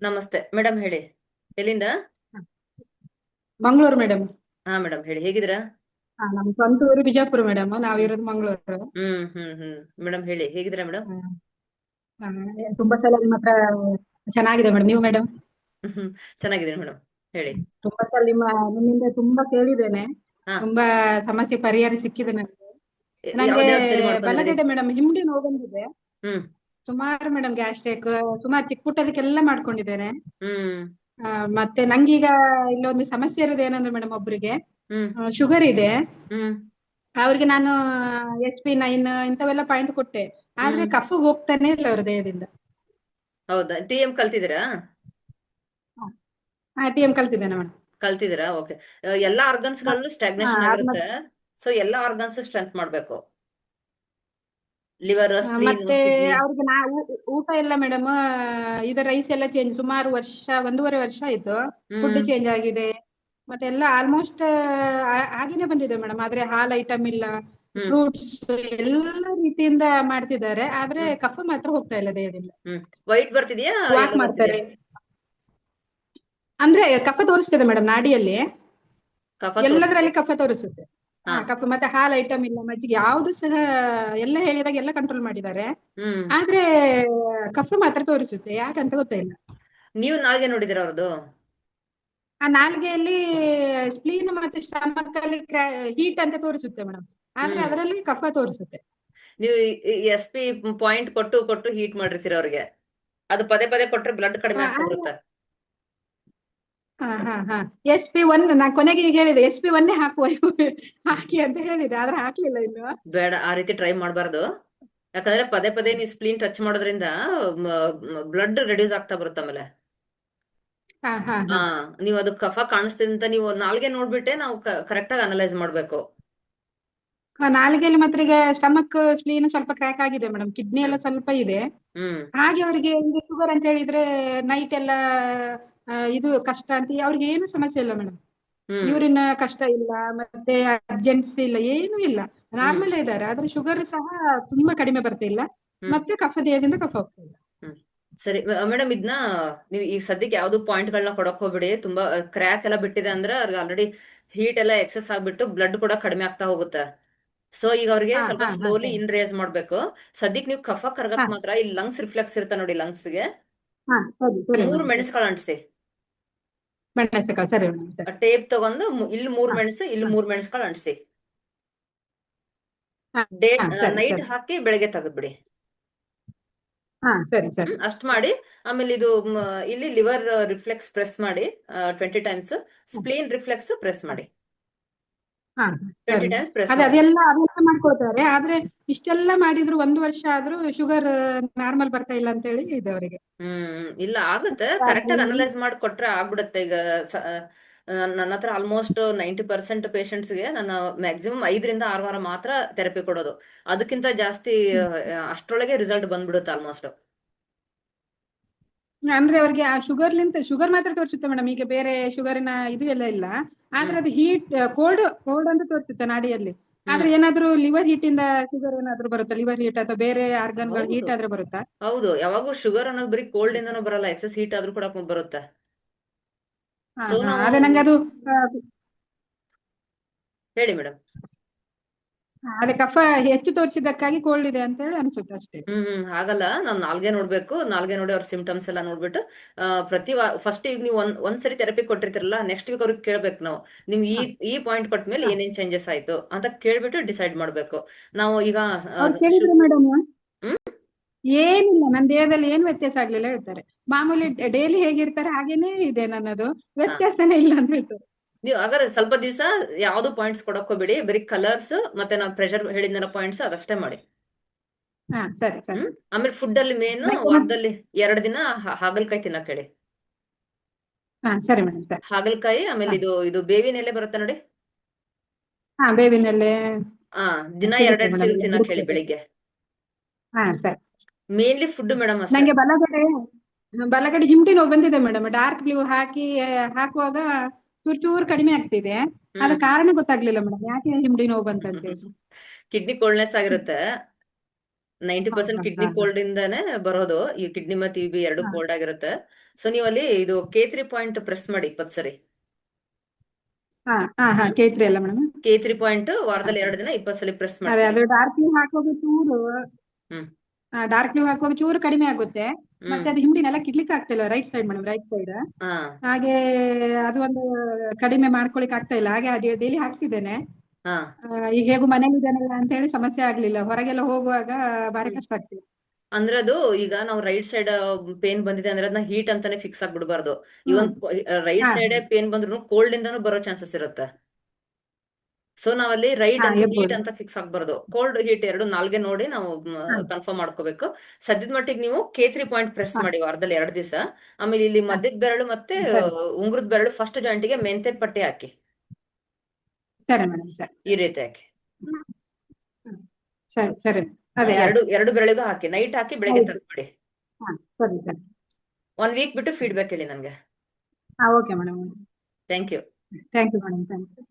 ನಮಸ್ತೆ ಮೇಡಮ್, ಹೇಳಿ. ಎಲ್ಲಿಂದ? ಮಂಗಳೂರು ಮೇಡಮ್. ಹಾ ಮೇಡಮ್, ಹೇಳಿ. ಹೇಗಿದ್ದೀರಾ? ನಮ್ ಸ್ವಂತ ಊರು ಬಿಜಾಪುರ ಮೇಡಮ್, ನಾವಿರೋದು ಮಂಗಳೂರು. ಮೇಡಮ್, ಹೇಳಿ. ಹೇಗಿದ್ದೀರಾ ಮೇಡಮ್? ಆ, ತುಂಬಾ ಸಲ ನಿಮ್ಮ ಹತ್ರ ಚೆನ್ನಾಗಿದೆ ಮೇಡಮ್. ನೀವು ಮೇಡಮ್? ಹ್ಮ್ ಚೆನ್ನಾಗಿದ್ದೀನಿ ಮೇಡಮ್, ಹೇಳಿ. ತುಂಬಾ ಸಲ ನಿಮ್ಮಿಂದ ತುಂಬಾ ಕೇಳಿದ್ದೇನೆ. ಹಾ. ತುಂಬಾ ಸಮಸ್ಯೆ ಪರಿಹಾರ ಸಿಕ್ಕಿದೆ ನನಗೆ. ನಂಗೆ ಯಾವ್ದ್ಯಾವ್ದು ಸರಿ ಮಾಡ್ಕೊಂಡಿದ್ದೀರಿ? ಬಲಗಡೆ ಮೇಡಮ್ ಹಿಂಡಿ ನೋವು ಬಂದಿದೆ. ಹ್ಮ್ ಸುಮಾರು ಮೇಡಮ್ ಗ್ಯಾಸ್ಟ್ರಿಕ್, ಸುಮಾರು ಚಿಕ್ಕ ಪುಟ್ಟದಕ್ಕೆಲ್ಲ ಮಾಡ್ಕೊಂಡಿದ್ದೇನೆ. ಹ್ಮ್ ಮತ್ತೆ ನಂಗೀಗ ಇಲ್ಲೊಂದು ಸಮಸ್ಯೆ ಇರೋದು ಏನಂದ್ರೆ ಮೇಡಮ್, ಒಬ್ರಿಗೆ ಹ್ಮ್ ಶುಗರ್ ಇದೆ. ಹ್ಮ್ ಅವ್ರಿಗೆ ನಾನು SP9 ಇಂಥವೆಲ್ಲ ಪಾಯಿಂಟ್ ಕೊಟ್ಟೆ. ಆದ್ರೆ ಹ್ಮ್ ಕಫ ಹೋಗ್ತಾನೆ ಇಲ್ಲ ಅವ್ರ ದೇಹದಿಂದ. ಹೌದಾ? TM ಕಲ್ತಿದ್ದೀರಾ? TM ಕಲ್ತಿದ್ದೇನೆ ಮೇಡಮ್. ಕಲ್ತಿದ್ದೀರಾ? ಓಕೆ. ಎಲ್ಲಾ ಆರ್ಗನ್ಸ್ ಗಳಲ್ಲೂ ಸ್ಟಾಗ್ನೇಷನ್ ಅದ್ ಆಗಿರುತ್ತೆ. ಸೊ ಎಲ್ಲಾ ಆರ್ಗನ್ಸ್ ಸ್ಟ್ರೆಂತ್ ಮಾಡ್ಬೇಕು. ಲಿವರ್, ಸ್ಪ್ಲೀನ್, ಮತ್ತೆ ಕಿಡ್ನಿ. ಅವ್ರಿಗೆ ಊಟ ಎಲ್ಲ ಮೇಡಮ್, ಇದು ರೈಸ್ ಎಲ್ಲ ಚೇಂಜ್, ಸುಮಾರು ವರ್ಷ, 1.5 ವರ್ಷ ಆಯ್ತು. ಫುಡ್ ಹ್ಮ್ ಚೇಂಜ್ ಆಗಿದೆ. ಮತ್ತೆ ಎಲ್ಲ ಆಲ್ಮೋಸ್ಟ್ ಹಾಗೇನೆ ಬಂದಿದೆ ಮೇಡಮ್. ಆದ್ರೆ ಹಾಲ್ ಐಟಮ್ ಇಲ್ಲ, ಹ್ಮ್ ಫ್ರೂಟ್ಸ್ ಎಲ್ಲ ರೀತಿಯಿಂದ ಮಾಡ್ತಿದ್ದಾರೆ. ಆದ್ರೆ ಹ್ಮ್ ಕಫ ಮಾತ್ರ ಹೋಗ್ತಾ ಇಲ್ಲ ದೇಹದಿಂದ. ಹ್ಮ್ ವೈಟ್ ಬರ್ತಿದ್ಯಾ? ವಾಕ್ ಎಲ್ಲೋ ಬರ್ತಿದ್ಯಾ? ಮಾಡ್ತಾರೆ. ಅಂದ್ರೆ ಕಫ ತೋರಿಸ್ತದೆ ಮೇಡಮ್ ನಾಡಿಯಲ್ಲಿ. ಕಫ ತೋರಿಸ್ತಿದೆ. ಎಲ್ಲದರಲ್ಲಿ ಕಫ ತೋರಿಸುತ್ತೆ. ಹಾ. ಕಫ ಮತ್ತೆ ಹಾಲ್ ಐಟಮ್ ಇಲ್ಲ, ಮಜ್ಜಿಗೆ ಯಾವ್ದು ಸಹ ಎಲ್ಲ ಹೇಳಿದಾಗ ಎಲ್ಲ ಕಂಟ್ರೋಲ್ ಮಾಡಿದ್ದಾರೆ. ಹ್ಮ್ ಆದ್ರೆ ಕಫ ಮಾತ್ರ ತೋರಿಸುತ್ತೆ, ಯಾಕಂತ ಗೊತ್ತಿಲ್ಲ. ನೀವು ನಾಲ್ಗೆ ನೋಡಿದಿರ ಅವ್ರದ್ದು? ಆ ನಾಲಿಗೆಯಲ್ಲಿ ಸ್ಪ್ಲೀನ್ ಮತ್ತೆ ಸ್ಟಮಕ್ ಅಲ್ಲಿ ಹೀಟ್ ಅಂತ ತೋರಿಸುತ್ತೆ ಮೇಡಮ್. ಆದ್ರೆ ಹ್ಮ್ ಅದರಲ್ಲಿ ಕಫ ತೋರಿಸುತ್ತೆ. ನೀವು SP ಪಾಯಿಂಟ್ ಕೊಟ್ಟು ಕೊಟ್ಟು ಹೀಟ್ ಮಾಡಿರ್ತೀರ ಅವ್ರಿಗೆ. ಅದು ಪದೇ ಪದೇ ಕೊಟ್ರೆ ಬ್ಲಡ್ ಕಡಿಮೆ ಹಾ ಆಗ್ತಾ ಬರುತ್ತೆ. ಹಾ ಹಾ ಹಾ SP1 ನಾ ಕೊನೆಗೆ ಈಗ ಹೇಳಿದೆ, SP1 ಹಾಕುವ ಹಾಕಿ ಅಂತ ಹೇಳಿದೆ, ಆದ್ರೆ ಹಾಕ್ಲಿಲ್ಲ ಇನ್ನು. ಬೇಡ, ಆ ರೀತಿ ಟ್ರೈ ಮಾಡಬಾರ್ದು. ಯಾಕಂದ್ರೆ ಪದೇ ಪದೇ ನೀವು ಸ್ಪ್ಲೀನ್ ಟಚ್ ಮಾಡೋದ್ರಿಂದ ಬ್ಲಡ್ ರೆಡ್ಯೂಸ್ ಆಗ್ತಾ ಬರುತ್ತೆ ಆಮೇಲೆ. ಹಾ ಹಾ ಹಾ. ಹಾ ನೀವು ಅದು ಕಫ ಕಾಣಿಸ್ತಿದೆ ಅಂತ ನೀವು ನಾಲ್ಗೆ ನೋಡ್ಬಿಟ್ಟೆ ನಾವು ಕರೆಕ್ಟ್ ಆಗಿ ಅನಲೈಸ್ ಮಾಡ್ಬೇಕು. ನಾಲಿಗೆಯಲ್ಲಿ ಮಾತ್ರ ಈಗ ಸ್ಟಮಕ್ ಸ್ಪ್ಲೀನ್ ಸ್ವಲ್ಪ ಕ್ರ್ಯಾಕ್ ಆಗಿದೆ ಮೇಡಮ್, ಕಿಡ್ನಿ ಎಲ್ಲ ಹ್ಮ್ ಸ್ವಲ್ಪ ಇದೆ. ಹ್ಮ್ ಹಾಗೆ ಅವರಿಗೆ ಈಗ ಶುಗರ್ ಅಂತ ಹೇಳಿದ್ರೆ ನೈಟ್ ಎಲ್ಲ ಇದು ಕಷ್ಟ ಅಂತ ಅವ್ರಿಗೆ ಏನು ಸಮಸ್ಯೆ ಇಲ್ಲ ಮೇಡಮ್. ಹ್ಮ್ ಯೂರಿನ್ ಕಷ್ಟ ಇಲ್ಲ, ಮತ್ತೆ ಅರ್ಜೆನ್ಸಿ ಇಲ್ಲ, ಏನೂ ಇಲ್ಲ. ಹ್ಮ್ ನಾರ್ಮಲ್ ಇದ್ದಾರೆ, ಆದ್ರೆ ಶುಗರ್ ಸಹ ತುಂಬಾ ಕಡಿಮೆ ಬರ್ತಾ ಇಲ್ಲ. ಹ್ಮ್ ಮತ್ತೆ ಕಫ ದೇಹದಿಂದ ಕಫ ಹೋಗ್ತಾ ಇಲ್ಲ. ಹ್ಮ್ ಸರಿ ಮೇಡಮ್, ಇದನ್ನ ನೀವು ಈಗ ಸದ್ಯಕ್ಕೆ ಯಾವ್ದು ಪಾಯಿಂಟ್ಗಳನ್ನ ಕೊಡಕ್ ಹೋಗ್ಬಿಡಿ. ತುಂಬಾ ಕ್ರ್ಯಾಕ್ ಎಲ್ಲ ಬಿಟ್ಟಿದೆ ಅಂದ್ರೆ ಅವ್ರಿಗೆ ಆಲ್ರೆಡಿ ಹೀಟ್ ಎಲ್ಲ ಎಕ್ಸೆಸ್ ಆಗ್ಬಿಟ್ಟು ಬ್ಲಡ್ ಕೂಡ ಕಡಿಮೆ ಆಗ್ತಾ ಹೋಗುತ್ತೆ. ಸೊ ಈಗ ಅವ್ರಿಗೆ ಹಾ ಸ್ವಲ್ಪ ಹಾ ಹಾ ಸ್ಲೋಲಿ ಸರಿ. ಇನ್ ರೇಸ್ ಮಾಡ್ಬೇಕು. ಸದ್ಯಕ್ಕೆ ನೀವು ಕಫ ಹಾ ಕರಗಕ್ ಮಾತ್ರ ಇಲ್ಲಿ ಲಂಗ್ಸ್ ರಿಫ್ಲೆಕ್ಸ್ ಇರುತ್ತೆ ನೋಡಿ, ಲಂಗ್ಸ್ಗೆ ಹಾ ಸರಿ ಸರಿ ಮೂರು ಮೇಡಮ್, ಸರಿ. ಮೆಣಸುಗಳು ಅಂಟಿಸಿ. ಮೆಣಸಿನಕಾಯಿ ಸರಿ ಮೇಡಮ್, ಸರಿ. ಟೇಪ್ ತಗೊಂಡು ಇಲ್ಲಿ ಮೂರ್ ಹಾ ಮೆಣಸು, ಇಲ್ಲಿ ಹಾ ಮೂರ್ ಮೆಣಸುಗಳು ಅಂಟಿಸಿ. ಹಾ ಡೇಟ್ ಹಾ ಸರಿ ನೈಟ್ ಸರಿ. ಹಾಕಿ ಬೆಳಗ್ಗೆ ತೆಗೆದ್ಬಿಡಿ. ಹಾ ಸರಿ ಸರಿ ಅಷ್ಟ್ ಮಾಡಿ. ಆಮೇಲೆ ಇದು ಇಲ್ಲಿ ಲಿವರ್ ರಿಫ್ಲೆಕ್ಸ್ ಪ್ರೆಸ್ ಮಾಡಿ 20 ಟೈಮ್ಸ್. ಸ್ಪ್ಲೀನ್ ರಿಫ್ಲೆಕ್ಸ್ ಪ್ರೆಸ್ ಹಾ ಮಾಡಿ. ಹಾ ಟ್ವೆಂಟಿ ಸರಿ. ಟೈಮ್ಸ್ ಪ್ರೆಸ್ ಅದೇ ಮಾಡಿ. ಅದೆಲ್ಲ ಮಾಡ್ಕೊಳ್ತಾರೆ. ಆದ್ರೆ ಇಷ್ಟೆಲ್ಲ ಮಾಡಿದ್ರು 1 ವರ್ಷ ಆದ್ರೂ ಶುಗರ್ ನಾರ್ಮಲ್ ಬರ್ತಾ ಇಲ್ಲ ಅಂತ ಹೇಳಿ ಇದೆ ಅವರಿಗೆ. ಇಲ್ಲ, ಆಗುತ್ತೆ. ಕರೆಕ್ಟ್ ಆಗಿ ಅನಲೈಸ್ ಮಾಡಿ ಕೊಟ್ರೆ ಆಗ್ಬಿಡುತ್ತೆ. ಈಗ ನನ್ನ ಹತ್ರ ಆಲ್ಮೋಸ್ಟ್ 90% ಪೇಷಂಟ್ಸ್ಗೆ ನಾನು ಮ್ಯಾಕ್ಸಿಮಮ್ 5 ರಿಂದ 6 ವಾರ ಮಾತ್ರ ಥೆರಪಿ ಕೊಡೋದು. ಅದಕ್ಕಿಂತ ಜಾಸ್ತಿ ಅಷ್ಟ್ರೊಳಗೆ ರಿಸಲ್ಟ್ ಬಂದ್ಬಿಡುತ್ತೆ ಆಲ್ಮೋಸ್ಟ್. ಅಂದ್ರೆ ಅವ್ರಿಗೆ ಆ ಶುಗರ್ ಮಾತ್ರ ತೋರಿಸುತ್ತೆ ಮೇಡಮ್. ಈಗ ಬೇರೆ ಶುಗರಿನ ಇದು ಎಲ್ಲ ಇಲ್ಲ. ಆದ್ರೆ ಹ್ಮ್ ಅದು ಹೀಟ್, ಕೋಲ್ಡ್ ಅಂತ ತೋರಿಸುತ್ತೆ ನಾಡಿಯಲ್ಲಿ. ಹ್ಮ್ ಆದ್ರೆ ಏನಾದ್ರೂ ಲಿವರ್ ಹೀಟ್ ಇಂದ ಶುಗರ್ ಏನಾದ್ರೂ ಬರುತ್ತಾ, ಲಿವರ್ ಹೀಟ್ ಅಥವಾ ಬೇರೆ ಆರ್ಗನ್ಗಳು ಹೌದು ಹೀಟ್ ಆದ್ರೆ ಬರುತ್ತಾ? ಹೌದು, ಯಾವಾಗೂ ಶುಗರ್ ಅನ್ನೋದು ಬರೀ ಕೋಲ್ಡ್ ಇಂದನೂ ಬರಲ್ಲ, ಎಕ್ಸಸ್ ಹೀಟ್ ಆದ್ರೂ ಕೂಡ ಬರುತ್ತೆ. ಹಾ ಸೊ ಹಾ ನಾವು ಅದೇ ನಂಗೆ ಅದು ಆ, ಹೇಳಿ ಮೇಡಮ್. ಅದೇ ಕಫ ಹೆಚ್ಚು ತೋರಿಸಿದ್ದಕ್ಕಾಗಿ ಕೋಲ್ಡ್ ಇದೆ ಅಂತ ಹೇಳಿ ಅನ್ಸುತ್ತೆ ಅಷ್ಟೇ. ಹಾಗಲ್ಲ. ನಾವ್ ನಾಲ್ಗೆ ನೋಡ್ಬೇಕು. ನಾಲ್ಗೆ ನೋಡಿ ಅವ್ರ ಸಿಂಪ್ಟಮ್ಸ್ ಎಲ್ಲ ನೋಡ್ಬಿಟ್ಟು ಪ್ರತಿ ಫಸ್ಟ್ ಈಗ ನೀವು ಒಂದ್ಸರಿ ಥೆರಪಿ ಕೊಟ್ಟಿರ್ತಿರಲ್ಲ, ನೆಕ್ಸ್ಟ್ ವೀಕ್ ಅವ್ರಿಗೆ ಕೇಳ್ಬೇಕು ನಾವು. ನಿಮ್ ಈ ಹಾ ಈ ಪಾಯಿಂಟ್ ಕೊಟ್ಮೇಲೆ ಹಾ ಏನೇನ್ ಚೇಂಜಸ್ ಆಯ್ತು ಅಂತ ಕೇಳ್ಬಿಟ್ಟು ಡಿಸೈಡ್ ಮಾಡ್ಬೇಕು ನಾವು ಈಗ. ಅವ್ರು ಕೇಳಿದ್ರೆ ಮೇಡಮ್, ಹ್ಮ್ ಏನಿಲ್ಲ ನನ್ನ ದೇಹದಲ್ಲಿ ಏನು ವ್ಯತ್ಯಾಸ ಆಗ್ಲಿಲ್ಲ ಹೇಳ್ತಾರೆ. ಮಾಮೂಲಿ ಡೈಲಿ ಹೇಗಿರ್ತಾರೆ ಹಾಗೇನೇ ಇದೆ ನನ್ನದು, ಹಾ. ವ್ಯತ್ಯಾಸನೇ ಇಲ್ಲ ಅಂತ ಹೇಳ್ತಾರೆ. ನೀವು ಹಾಗಾದ್ರೆ ಸ್ವಲ್ಪ ದಿವಸ ಯಾವ್ದು ಪಾಯಿಂಟ್ಸ್ ಕೊಡಕ್ ಹೋಗ್ಬೇಡಿ. ಬರೀ ಕಲರ್ಸ್ ಮತ್ತೆ ನಾವು ಪ್ರೆಷರ್ ಹೇಳಿದ್ನಲ್ಲ ಪಾಯಿಂಟ್ಸ್ ಅದಷ್ಟೇ ಮಾಡಿ. ಹಾ ಸರಿ ಸರಿ. ಆಮೇಲೆ ಫುಡ್ ಅಲ್ಲಿ ಮೇನ್ ನಂಗೆ ವಾರದಲ್ಲಿ 2 ದಿನ ಹಾಗಲಕಾಯಿ ತಿನ್ನಕ್ ಹೇಳಿ. ಹಾ ಸರಿ ಮೇಡಮ್, ಸರಿ. ಹಾಗಲಕಾಯಿ, ಆಮೇಲೆ ಹಾ ಇದು ಇದು ಬೇವಿನ ಎಲೆ ಬರುತ್ತೆ ನೋಡಿ. ಹಾ ಬೇವಿನೆಲೆ ಆ ದಿನ ಸಿಗುತ್ತೆ ಎರಡೆರಡು ಮೇಡಮ್, ಚಿಗುರು ಇಲ್ಲ ತಿನ್ನಕ್ ಹೇಳಿ ಹುಡುಕ್ಬೇಕು. ಬೆಳಿಗ್ಗೆ. ಹಾ ಸರಿ. ಮೇನ್ಲಿ ಫುಡ್ ಮೇಡಮ್ ಅಷ್ಟೇ. ನಂಗೆ ಬಲಗಡೆ ಹಿಂಡಿ ನೋವು ಬಂದಿದೆ ಮೇಡಮ್. ಡಾರ್ಕ್ ಬ್ಲೂ ಹಾಕಿ ಹಾಕುವಾಗ ಚೂರ್ ಚೂರ್ ಕಡಿಮೆ ಆಗ್ತಿದೆ. ಅದ ಹ್ಮ್ ಕಾರಣ ಗೊತ್ತಾಗ್ಲಿಲ್ಲ ಮೇಡಮ್, ಯಾಕೆ ಹಿಂಡಿ ನೋವು ಬಂತಂತ ಹೇಳಿ. ಕಿಡ್ನಿ ಕೋಲ್ಡ್ನೆಸ್ ಆಗಿರುತ್ತೆ. 90% ಹೌದಾ? ಕಿಡ್ನಿ ಹಾ ಹಾ ಕೋಲ್ಡ್ ಇಂದಾನೆ ಬರೋದು. ಈ ಕಿಡ್ನಿ ಮತ್ತೆ TB ಎರಡು ಹಾ ಕೋಲ್ಡ್ ಆಗಿರುತ್ತೆ. ಸೊ ನೀವು ಅಲ್ಲಿ ಇದು K3 ಪಾಯಿಂಟ್ ಪ್ರೆಸ್ ಮಾಡಿ 20 ಸರಿ. ಹಾ ಹಾ ಹಾ ಕೇಳ್ತ್ರಿ ಅಲ್ಲ ಮೇಡಮ್. K3 ಪಾಯಿಂಟ್ ವಾರದಲ್ಲಿ 2 ದಿನ 20 ಸಲ ಪ್ರೆಸ್ ಅದೇ ಮಾಡಿಸಿ. ಅದು ಡಾರ್ಕ್ ಹಾಕೋದು ಚೂರು ಹ್ಮ್ ಡಾರ್ಕ್ ಬ್ಲೂ ಹಾಕುವಾಗ ಚೂರು ಕಡಿಮೆ ಆಗುತ್ತೆ. ಮತ್ತೆ ಹ್ಮ್ ಅದು ಹಿಂಡಿನೆಲ್ಲ ಕಿಡ್ಲಿಕ್ಕೆ ಆಗ್ತಿಲ್ಲ right side madam, right side. ಹಾ ಹಾಗೆ ಅದು ಒಂದು ಕಡಿಮೆ ಮಾಡ್ಕೊಳಿಕ್ ಆಗ್ತಾ ಇಲ್ಲ. ಹಾಗೆ ಅದೇ ಡೈಲಿ ಹಾಕ್ತಿದ್ದೇನೆ. ಹಾ ಈಗ ಹೇಗೂ ಮನೇಲಿ ಇದ್ದಾನಲ್ಲ ಅಂತ ಹೇಳಿ ಸಮಸ್ಯೆ ಆಗ್ಲಿಲ್ಲ. ಹೊರಗೆಲ್ಲ ಹೋಗುವಾಗ ಬಾರಿ ಹ್ಮ್ ಕಷ್ಟ ಆಗ್ತದೆ. ಅಂದ್ರೆ ಅದು ಈಗ ನಾವು ರೈಟ್ ಸೈಡ್ ಪೇನ್ ಬಂದಿದೆ ಅಂದ್ರೆ ಅದನ್ನ ಹೀಟ್ ಅಂತಾನೆ ಫಿಕ್ಸ್ ಆಗ್ಬಿಡ್ಬಾರ್ದು. ಹ್ಮ್ ಇವನ್ ರೈಟ್ ಹಾ ಸೈಡ್ ಪೇನ್ ಬಂದ್ರು ಕೋಲ್ಡ್ ಇಂದಾನು ಬರೋ ಚಾನ್ಸಸ್ ಇರುತ್ತೆ. ಸೊ ನಾವಲ್ಲಿ ರೈಟ್ ಹಾ ಅಂತ ಹೀಟ್ ಇರ್ಬೋದು. ಅಂತ ಫಿಕ್ಸ್ ಆಗ್ಬಾರ್ದು. ಕೋಲ್ಡ್ ಹೀಟ್ ಎರಡು ನಾಲ್ಗೆ ನೋಡಿ ನಾವು ಹಾ ಕನ್ಫರ್ಮ್ ಮಾಡ್ಕೋಬೇಕು. ಸದ್ಯದ ಮಟ್ಟಿಗೆ ನೀವು K3 ಪಾಯಿಂಟ್ ಪ್ರೆಸ್ ಹಾ ಮಾಡಿ ವಾರದಲ್ಲಿ 2 ದಿವಸ. ಆಮೇಲೆ ಇಲ್ಲಿ ಹಾ ಮಧ್ಯದ ಬೆರಳು ಮತ್ತೆ ಸರಿ ಉಂಗುರದ ಬೆರಳು ಫಸ್ಟ್ ಜಾಯಿಂಟಿಗೆ ಮೆಂತೆ ಪಟ್ಟಿ ಹಾಕಿ. ಸರಿ ಮೇಡಮ್, ಸರಿ ಈ ಸರಿ. ರೀತಿ ಹಾಕಿ. ಹ್ಮ್. ಸರಿ ಸರಿ. ಅದೇ ಎರಡು ಆಯ್ತು. ಎರಡು ಬೆರಳಿಗೂ ಹಾಕಿ. ನೈಟ್ ಹಾಕಿ ಬೆಳಗ್ಗೆ ಹೌದು. ತೆಗೆದ್ಬಿಡಿ. ಹಾ ಸರಿ ಸರಿ. 1 ವೀಕ್ ಬಿಟ್ಟು ಫೀಡ್ಬ್ಯಾಕ್ ಹೇಳಿ ನನಗೆ. ಹಾ okay madam. Thank you. Thank you madam, thank you.